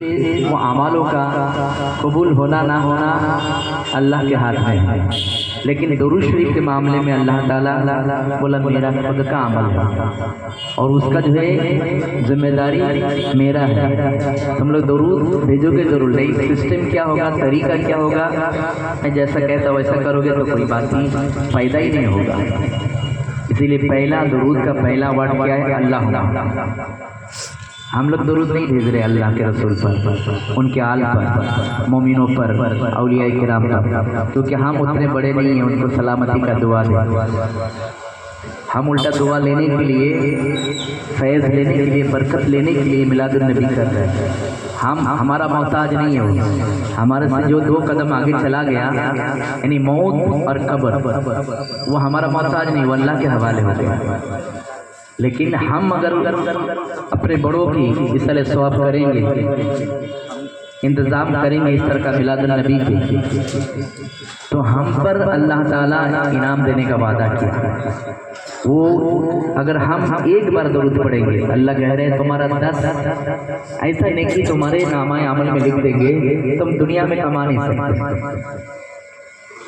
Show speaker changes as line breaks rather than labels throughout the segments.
وہ اعمالوں کا قبول ہونا نہ ہونا اللہ کے ہاتھ میں ہے، لیکن درود شریف کے معاملے میں اللہ تعالیٰ بولا میرا خود کا عمل ہے اور اس کا جو ہے ذمہ داری میرا ہے۔ تم لوگ درود بھیجو گے ضرور، نہیں سسٹم کیا ہوگا، طریقہ کیا ہوگا، میں جیسا کہتا ویسا کرو گے تو کوئی بات نہیں، فائدہ ہی نہیں ہوگا۔ اسی لیے پہلا درود کا پہلا ورڈ کیا ہے؟ اللہ۔ ہم لوگ درود نہیں بھیج رہے اللہ کے رسول پر، ان کے آل پر، مومنوں پر، اولیاء کرام پر، کیونکہ ہم اتنے بڑے نہیں ہیں ان کو سلامتی کا دعا دیں۔ ہم الٹا دعا لینے کے لیے، فیض لینے کے لیے، برکت لینے کے لیے میلاد النبی کر رہے ہیں۔ ہمارا محتاج نہیں ہے وہ، ہمارے سے جو دو قدم آگے چلا گیا یعنی موت اور قبر، وہ ہمارا محتاج نہیں، وہ اللہ کے حوالے ہو گیا۔ لیکن ہم اگر اپنے بڑوں کی اصلاح ثواب کریں گے، انتظام کریں گے اس طرح کا میلاد النبی کی، تو ہم پر اللہ تعالیٰ انعام دینے کا وعدہ کیا۔ وہ اگر ہم ایک بار درود پڑھیں گے، اللہ کہہ رہے ہیں تمہارا 10 ایسا نیکی تمہارے نامہ عمل میں لکھ دیں گے، تم دنیا میں کما نہیں سکتے۔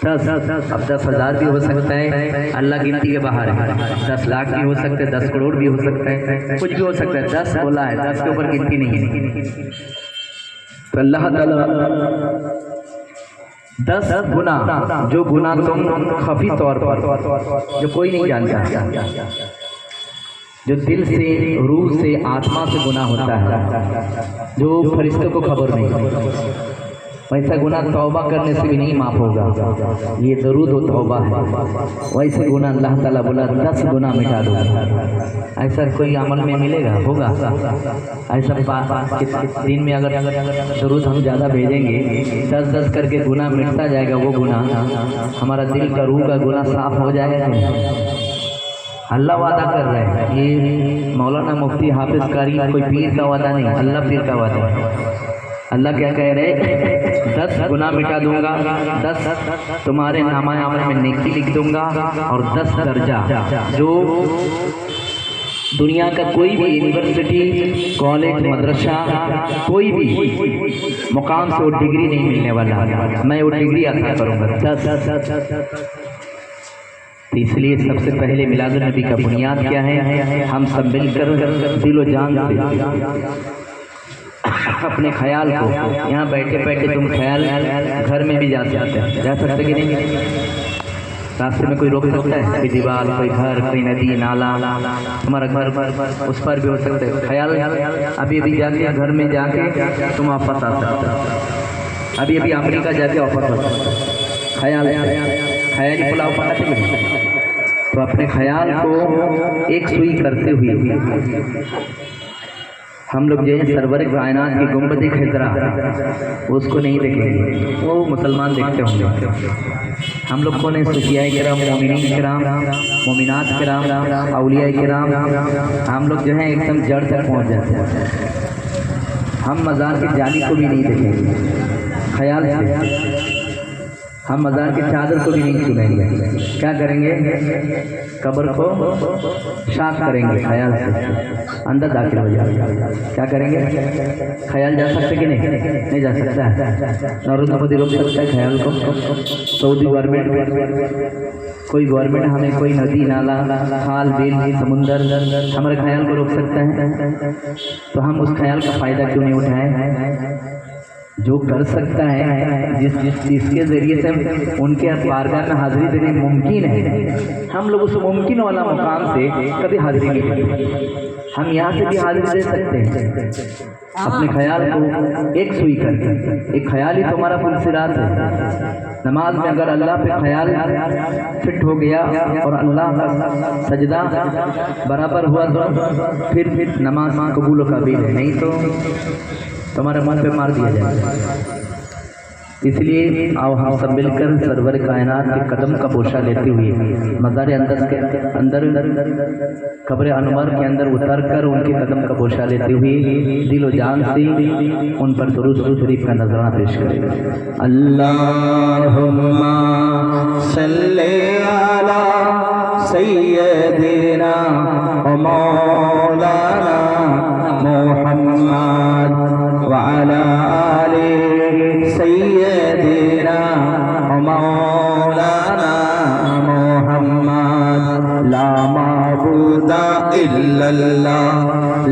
10 اب 10,000 بھی ہو سکتا ہے، اللہ گنتی کے باہر ہے، 10 لاکھ بھی ہو سکتے ہیں، 10 کروڑ بھی ہو سکتا ہے، کچھ بھی ہو سکتا ہے، 10 بولا ہے، 10 کے اوپر گنتی نہیں ہے۔ تو اللہ تعالیٰ 10 گناہ، جو گناہ تم خفی طور پر، جو کوئی نہیں جانتا، جو دل سے، روح سے، آتما سے گناہ ہوتا ہے، جو فرشتوں کو خبر نہیں، ویسا گناہ توبہ کرنے سے بھی نہیں معاف ہوگا، یہ درود و توبہ ہے۔ ویسے گناہ اللہ تعالیٰ بولا 10 گناہ مٹا دو۔ ایسا کوئی عمل میں ملے گا، ہوگا ایسا؟ دن میں اگر درود ہم زیادہ بھیجیں گے، 10 کر کے گناہ مٹتا جائے گا، وہ گناہ ہمارا دل کا، روح کا گناہ صاف ہو جائے گا۔ اللہ وعدہ کر رہے ہیں، یہ مولانا مفتی حافظ قاری کوئی پیر کا وعدہ نہیں، اللہ پیر کا وعدہ ہے۔ اللہ کیا کہہ رہے؟ 10 گناہ مٹا دوں گا، 10 تمہارے نامہ عمل میں نیکی لکھ دوں گا، اور 10 درجہ جو دنیا کا کوئی بھی یونیورسٹی، کالج، مدرسہ، کوئی بھی مقام سے وہ ڈگری نہیں ملنے والا، میں وہ ڈگری عطا کروں گا 10۔ اس لیے سب سے پہلے میلاد النبی کا بنیاد کیا ہے؟ ہم سب مل کر دل و جان سے اپنے خیال کو، یہاں بیٹھے بیٹھے تم خیال گھر میں بھی جا سکتے کہ نہیں؟ راستے میں کوئی روک سکتا ہے؟ کوئی دیوار، کوئی گھر، کوئی ندی، نالا، تمہارا گھر اس پر بھی ہو سکتا ہے خیال۔ ابھی جا کے گھر میں جا کے تم واپس آ سکتے ہو، ابھی امریکہ جا کے واپس آ سکتے ہو، خیالی پلاؤ پکاتے ہیں۔ تو اپنے خیال کو ایک سوئی کرتے ہوئے ہم لوگ جو ہے سرور کائنات کی گنبد خضرا، اس کو نہیں دیکھیں گے، وہ مسلمان دیکھتے ہوں گے۔ ہم لوگ کون ہیں؟ صوفیاء کرام، مومنین کرام، مومنات کرام، اولیاء کرام، ہم لوگ جو ہیں ایک دم جڑ تک پہنچ جاتے ہیں۔ ہم مزار کی جالی کو بھی نہیں دیکھیں گے خیال سے، ہم مزار کی چادر کو بھی نہیں چھوئیں گے۔ کیا کریں گے؟ قبر کو صاف کریں گے خیال سے، اندر داخل ہو جائے گا۔ کیا کریں گے؟ خیال جا سکتے کہ نہیں جا سکتا ہے؟ نریندر مودی روک سکتا ہے خیال کو؟ سعودی گورنمنٹ، کوئی گورنمنٹ ہمیں کوئی ندی، نالا، خال، بیل، سمندر ہمارے خیال کو روک سکتا ہے؟ تو ہم اس خیال کا فائدہ کیوں نہیں اٹھائیں؟ جو کر سکتا ہے، جس کے ذریعے سے ان کے بارگاہ میں حاضری دینے ممکن ہے، ہم لوگ اس ممکن والا مقام سے کبھی حاضری نہیں دیتے۔ ہم یہاں سے بھی حاضری دے سکتے ہیں اپنے خیال کو ایک سوئی کر کے۔ ایک خیال ہی تمہارا پلسرات ہے۔ نماز میں اگر اللہ پہ خیال فٹ ہو گیا اور اللہ کا سجدہ برابر ہوا تو پھر نماز قبول و قابل ہے، نہیں تو تمہارا من پہ مار دیا جائے گا۔ اس لیے آؤ ہم سب مل کر سرور کائنات کے قدم کا بوسہ لیتے ہوئے مزار اندر قبر انور کے اندر اتر کر ان کے قدم کا بوسہ لیتے ہوئے دل و جان سے ان پر درود شریف کا نذرانہ پیش کریں۔ اللہم صلی علی سیدنا و مولانا محمد وعلی آلِ سیدنا مولانا محمد لا معبود الا اللہ